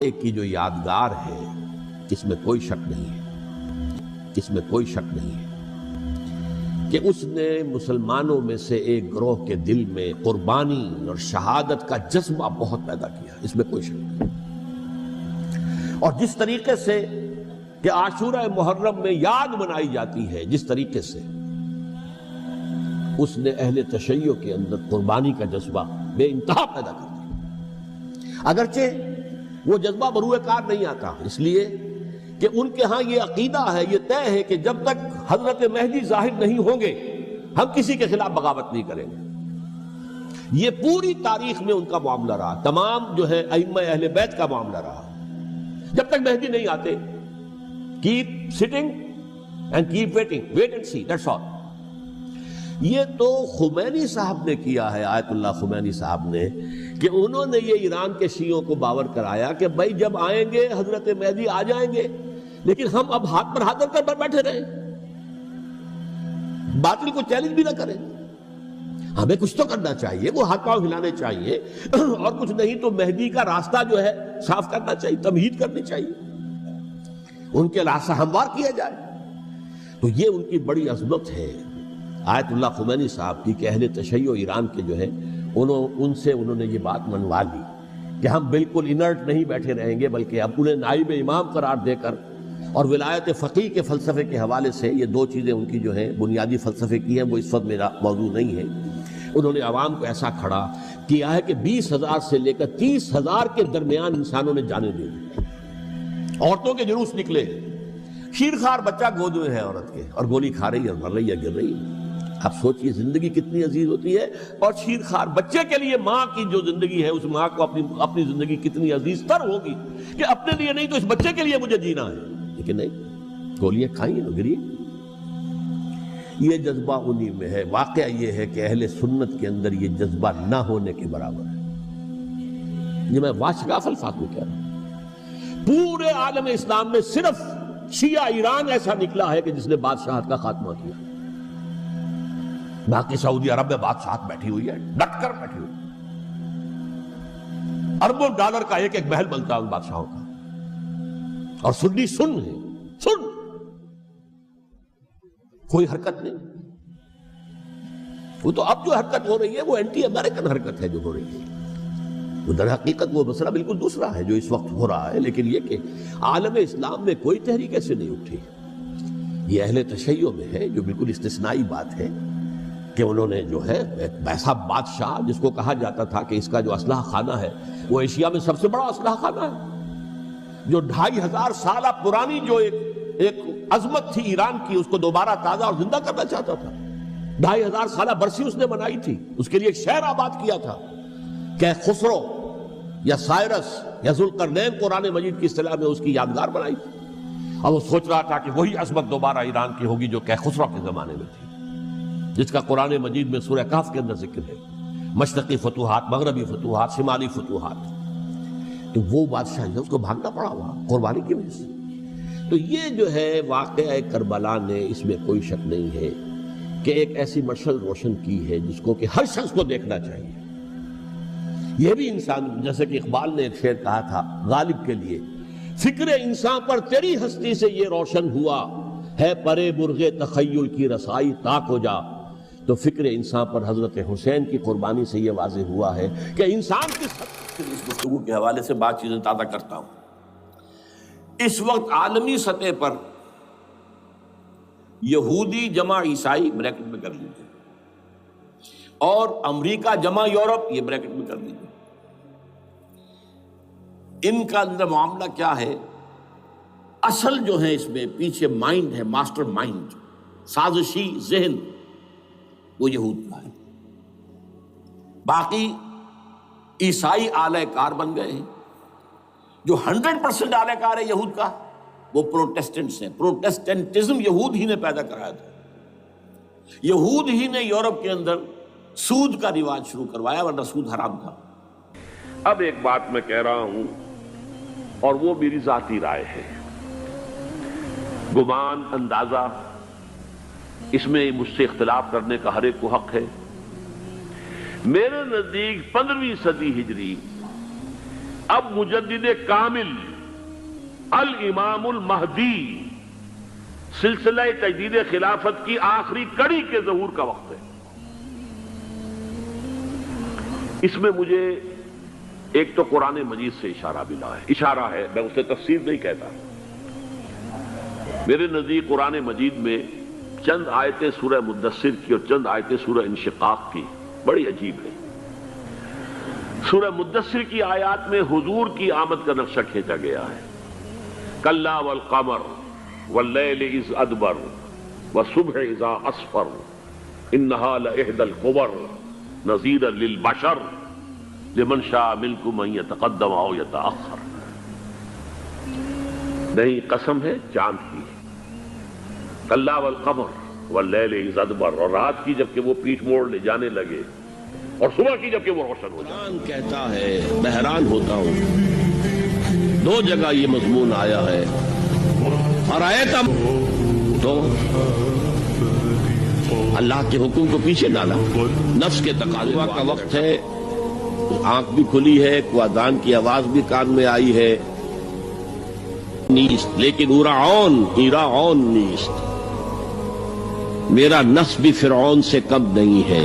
کی جو یادگار ہے اس میں کوئی شک نہیں ہے، اس میں کوئی شک نہیں ہے کہ اس نے مسلمانوں میں سے ایک گروہ کے دل میں قربانی اور شہادت کا جذبہ بہت پیدا کیا، اس میں کوئی شک نہیں۔ اور جس طریقے سے کہ عاشورہ محرم میں یاد منائی جاتی ہے، جس طریقے سے اس نے اہل تشیع کے اندر قربانی کا جذبہ بے انتہا پیدا کر دیا، اگرچہ وہ جذبہ بروئے کار نہیں آتا، اس لیے کہ ان کے ہاں یہ عقیدہ ہے، یہ طے ہے کہ جب تک حضرت مہدی ظاہر نہیں ہوں گے ہم کسی کے خلاف بغاوت نہیں کریں گے۔ یہ پوری تاریخ میں ان کا معاملہ رہا، تمام جو ہے ائمہ اہل بیت کا معاملہ رہا، جب تک مہدی نہیں آتے keep sitting and keep waiting, wait and see, that's all۔ یہ تو خمینی صاحب نے کیا ہے، آیت اللہ خمینی صاحب نے، کہ انہوں نے یہ ایران کے شیعوں کو باور کرایا کہ بھائی جب آئیں گے حضرت مہدی آ جائیں گے، لیکن ہم اب ہاتھ پر ہاتھ رکھ کر بیٹھے رہیں، باطل کو چیلنج بھی نہ کریں، ہمیں کچھ تو کرنا چاہیے، وہ ہاتھ پاؤں ہلانے چاہیے، اور کچھ نہیں تو مہدی کا راستہ جو ہے صاف کرنا چاہیے، تمہید کرنی چاہیے، ان کے راستہ ہموار کیا جائے۔ تو یہ ان کی بڑی عظمت ہے آیت اللہ خمینی صاحب کی، کہ اہل تشیع ایران کے جو ہے ان سے انہوں نے یہ بات منوا لی کہ ہم بالکل انرٹ نہیں بیٹھے رہیں گے، بلکہ اب انہیں نائب امام قرار دے کر اور ولایت فقیہ کے فلسفے کے حوالے سے، یہ دو چیزیں ان کی جو ہیں بنیادی فلسفے کی ہیں، وہ اس وقت میرا موضوع نہیں ہے، انہوں نے عوام کو ایسا کھڑا کیا ہے کہ 20,000 سے لے کر 30,000 کے درمیان انسانوں نے جانیں دے دی، عورتوں کے جلوس نکلے، شیرخوار بچہ گود میں ہے عورت کے اور گولی کھا رہی ہے، مر رہی ہے، گر رہی ہے۔ آپ سوچئے زندگی کتنی عزیز ہوتی ہے، اور شیرخوار بچے کے لیے ماں کی جو زندگی ہے، اس ماں کو اپنی زندگی کتنی عزیز تر ہوگی کہ اپنے لیے نہیں تو اس بچے کے لیے مجھے جینا ہے، لیکن نہیں، گولیاں کھائیں تو گری۔ یہ جذبہ انہی میں ہے۔ واقعہ یہ ہے کہ اہل سنت کے اندر یہ جذبہ نہ ہونے کے برابر ہے، یہ میں واشگاف الفاظ میں کہہ رہا ہوں۔ پورے عالم اسلام میں صرف شیعہ ایران ایسا نکلا ہے کہ جس نے بادشاہت کا خاتمہ کیا، باقی سعودی عرب میں بادشاہت بیٹھی ہوئی ہے، ڈٹ کر بیٹھی ہوئی، اربوں ڈالر کا ایک ایک محل بنتا ہے ان بادشاہوں کا، اور سنی سن ہے، سن، کوئی حرکت نہیں۔ وہ تو اب جو حرکت ہو رہی ہے وہ اینٹی امریکن حرکت ہے جو ہو رہی ہے، وہ در حقیقت وہ مسئلہ بالکل دوسرا ہے جو اس وقت ہو رہا ہے، لیکن یہ کہ عالم اسلام میں کوئی تحریک ایسے نہیں اٹھی۔ یہ اہل تشیع میں ہے جو بالکل استثنائی بات ہے کہ انہوں نے جو ہے ایک ایسا بادشاہ جس کو کہا جاتا تھا کہ اس کا جو اسلحہ خانہ ہے وہ ایشیا میں سب سے بڑا اسلحہ خانہ ہے، جو 2500 سالہ پرانی جو ایک عظمت تھی ایران کی، اس کو دوبارہ تازہ اور زندہ کرنا چاہتا تھا۔ 2500 سالہ برسی اس نے بنائی تھی، اس کے لیے ایک شہر آباد کیا تھا کہ خسرو یا سائرس یا ذوالقرنین قرآن مجید کی اصطلاح میں اس کی یادگار بنائی تھی، اور وہ سوچ رہا تھا کہ وہی عظمت دوبارہ ایران کی ہوگی جو کہ خسرو کے زمانے میں تھی، جس کا قرآن مجید میں سورہ کہف کے اندر ذکر ہے، مشرقی فتوحات، مغربی فتوحات، شمالی فتوحات۔ تو وہ بادشاہ ہے، اس کو بھاگنا پڑا ہوا قربانی کی وجہ سے۔ تو یہ جو ہے واقعہ کربلا نے، اس میں کوئی شک نہیں ہے کہ ایک ایسی مشعل روشن کی ہے جس کو کہ ہر شخص کو دیکھنا چاہیے۔ یہ بھی انسان، جیسے کہ اقبال نے ایک شعر کہا تھا غالب کے لیے، فکر انسان پر تیری ہستی سے یہ روشن ہوا ہے، پرے مرغ تخیل کی رسائی تاک ہو جا۔ تو فکر انسان پر حضرت حسین کی قربانی سے یہ واضح ہوا ہے کہ انسان کس حد تک۔ اس گفتگو کے حوالے سے بات چیزیں تازہ کرتا ہوں۔ اس وقت عالمی سطح پر یہودی جمع عیسائی بریکٹ میں کر لیجیے، اور امریکہ جمع یورپ یہ بریکٹ میں کر لیجیے، ان کا اندر معاملہ کیا ہے؟ اصل جو ہے اس میں پیچھے مائنڈ ہے، ماسٹر مائنڈ، سازشی ذہن، وہ یہود کا ہے۔ باقی عیسائی آلہ کار بن گئے ہیں۔ جو 100% آلہ کار ہے یہود کا وہ پروٹیسٹنٹس ہیں۔ پروٹیسٹنٹزم یہود ہی نے پیدا کرایا تھا، یہود ہی نے یورپ کے اندر سود کا رواج شروع کروایا، ورنہ سود حرام تھا۔ اب ایک بات میں کہہ رہا ہوں اور وہ میری ذاتی رائے ہے، گمان، اندازہ، اس میں مجھ سے اختلاف کرنے کا ہر ایک کو حق ہے۔ میرے نزدیک 15ویں صدی ہجری اب مجدد کامل الامام المہدی سلسلہ تجدید خلافت کی آخری کڑی کے ظہور کا وقت ہے. اس میں مجھے ایک تو قرآن مجید سے اشارہ ملا ہے، اشارہ ہے، میں اسے تفسیر نہیں کہتا. میرے نزدیک قرآن مجید میں چند آیتیں سورہ مدثر کی اور چند آیتیں سورہ انشقاق کی بڑی عجیب ہے. سورہ مدثر کی آیات میں حضور کی آمد کا نقشہ کھینچا گیا ہے. کلا والقمر واللیل اذ ادبر والصبح اذا اسفر انہا لإحدی الکبر نذیرا للبشر لمن شاء منکم ان یتقدم او یتأخر. نہیں، قسم ہے چاند کی. کلا والقمر واللیل اذ ادبر، اور رات کی جبکہ وہ پیٹھ موڑ لے جانے لگے، اور صبح کی جبکہ وہ روشن ہو جائے. قرآن کہتا ہے، بحران ہوتا ہوں. دو جگہ یہ مضمون آیا ہے. اور آئے تب تو اللہ کے حکم کو پیچھے ڈالا. نفس کے تقاضے کا وقت ہے، آنکھ بھی کھلی ہے، کو اذان کی آواز بھی کان میں آئی ہے. نیست لیکن ایرا نیست. میرا نفس بھی فرعون سے کم نہیں ہے.